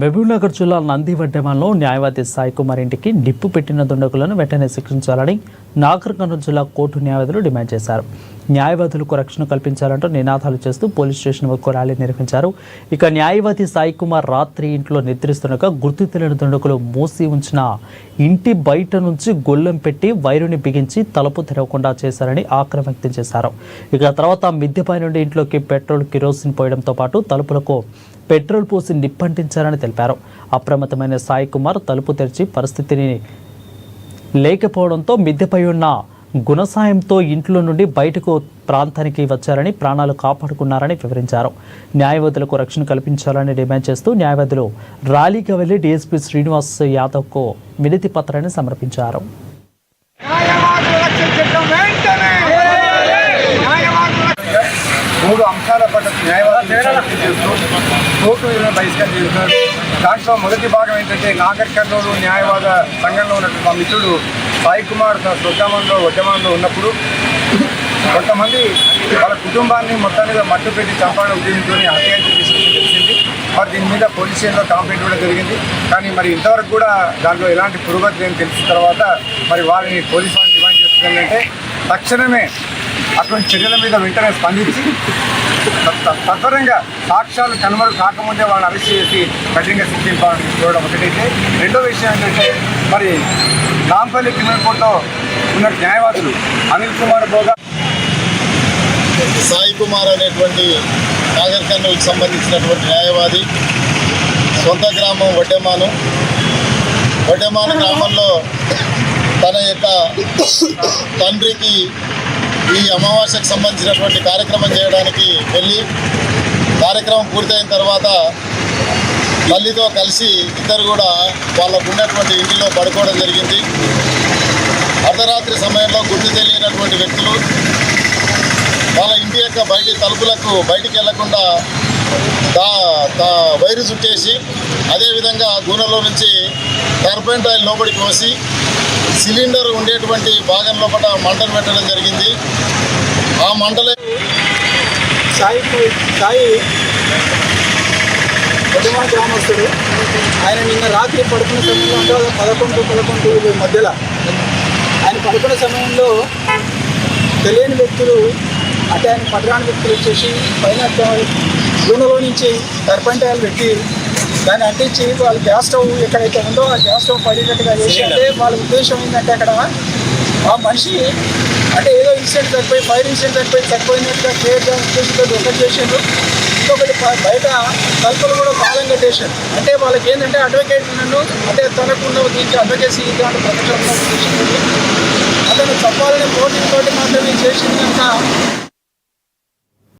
మహబూబ్నగర్ జిల్లా నందివడ్డెమలో న్యాయవాది సాయి కుమార్ ఇంటికి నిప్పు పెట్టిన దుండగులను వెంటనే శిక్షించాలని నాగర్ కర్నూలు జిల్లా కోర్టు న్యాయవాదులు డిమాండ్ చేశారు. న్యాయవాదులకు రక్షణ కల్పించాలంటూ నినాదాలు చేస్తూ పోలీస్ స్టేషన్ వరకు ర్యాలీ నిర్వహించారు. ఇక న్యాయవాది సాయి కుమార్ రాత్రి ఇంట్లో నిద్రిస్తుండగా గుర్తు తెలియని దుండగులు మూసి ఉంచిన ఇంటి బయట నుంచి గొల్లెం పెట్టి వైరుని బిగించి తలుపు తెరవకుండా చేశారని ఆగ్రహం వ్యక్తం చేశారు. ఇక తర్వాత మిద్దెపై నుండి ఇంట్లోకి పెట్రోల్ కిరోసిన్ పోయడంతో పాటు తలుపులకు పెట్రోల్ పోసి నిప్పంటించారని తెలిపారు. అప్రమత్తమైన సాయి కుమార్ తలుపు తెరిచి పరిస్థితిని లేకపోవడంతో మిద్దెపై ఉన్న గుణసాయంతో ఇంట్లో నుండి బయటకు ప్రాంతానికి వచ్చారని ప్రాణాలు కాపాడుకున్నారని వివరించారు. న్యాయవాదులకు రక్షణ కల్పించాలని డిమాండ్ చేస్తూ న్యాయవాదులు ర్యాలీకి వెళ్లి డీఎస్పీ శ్రీనివాస్ యాదవ్కు వినతి పత్రాన్ని సమర్పించారు. మూడు అంశాల పట్ల న్యాయవాదులు కోర్టు బహిష్కరణ చేస్తున్నారు. దాంట్లో మొదటి భాగం ఏంటంటే నాగర్ కర్నూలు న్యాయవాద సంఘంలో ఉన్నటువంటి మా మిత్రుడు సాయి కుమార్ స్వగ్రామంలో ఉద్యమంలో ఉన్నప్పుడు కొంతమంది వాళ్ళ కుటుంబాన్ని మొత్తాన్ని మట్టు పెట్టి చంపాలని ఉద్దేశంతో హత్య తెలిసింది. మరి దీని మీద పోలీస్ స్టేషన్లో కంప్లైంట్ కూడా జరిగింది. కానీ మరి ఇంతవరకు కూడా దాంట్లో ఎలాంటి పురోగతి లేని తెలిసిన తర్వాత మరి వారిని పోలీసు వారిని డిమాండ్ చేస్తుందంటే తక్షణమే అటువంటి చర్యల మీద వెంటనే స్పందించి తత్వరంగా సాక్ష్యాలు కనుమరు కాకముందే వాళ్ళని అరెస్ట్ చేసి కఠినంగా శిక్షించాలని చూడడం ఒకటైతే, రెండో విషయం ఏంటంటే మరి నాంపల్లి క్రిమినల్ కోర్టులో ఉన్న న్యాయవాదులు అనిల్ కుమార్ బోగా సాయి కుమార్ అనేటువంటి నాగర్ కర్నూలుకు సంబంధించినటువంటి న్యాయవాది, సొంత గ్రామం వడ్డెమాను గ్రామంలో తన యొక్క తండ్రికి ఈ అమావాస్యకు సంబంధించినటువంటి కార్యక్రమం చేయడానికి వెళ్ళి కార్యక్రమం పూర్తయిన తర్వాత తల్లితో కలిసి ఇద్దరు కూడా వాళ్ళకు ఉన్నటువంటి ఇంటిలో పడుకోవడం జరిగింది. అర్ధరాత్రి సమయంలో గుర్తు తెలియనటువంటి వ్యక్తులు వాళ్ళ ఇంటి యొక్క బయటి తలుపులకు బయటికి వెళ్లకుండా వైరు చుట్టేసి అదేవిధంగా గూనెలో నుంచి టర్పైన్ ఆయిల్ లోపలికి పోసి సిలిండర్ ఉండేటువంటి భాగం లోపల మంటలు పెట్టడం జరిగింది. ఆ మంటలే సాయి ఉద్యమ గ్రామస్తుడు. ఆయన నిన్న రాత్రి పడుకున్న సమయంలో 11 మధ్యలో ఆయన పడుకున్న సమయంలో తెలియని వ్యక్తులు అంటే ఆయన పట్టరాని వ్యక్తులు వచ్చేసి పైన గూనెలో నుంచి టర్పైన్ ఆయిల్ పెట్టి దాన్ని అంటించి వాళ్ళ గ్యాస్ స్టవ్ ఎక్కడైతే ఉందో ఆ గ్యాస్ స్టవ్ పడేటట్టుగా చేసి, అంటే వాళ్ళ ఉద్దేశం ఏంటంటే అక్కడ ఆ మనిషి అంటే ఏదో ఇన్సిడెంట్ చనిపోయి ఫైర్ ఇన్సిడెంట్ చనిపోయినట్టుగా క్లియర్గా ఉద్దేశంతో ఒకటి చేసిండ్రు. ఇంకొకటి బయట తలుపులు కూడా తాళం కట్టేశారు. అంటే వాళ్ళకి ఏంటంటే అడ్వకేట్ నన్ను అంటే తనకున్న దీనికి అడ్వకేసీ ఇలాంటి ప్రొఫెషన్ ఉద్దేశం అతను చెప్పాలని పోటీతోటి మాత్రమే చేసింది కనుక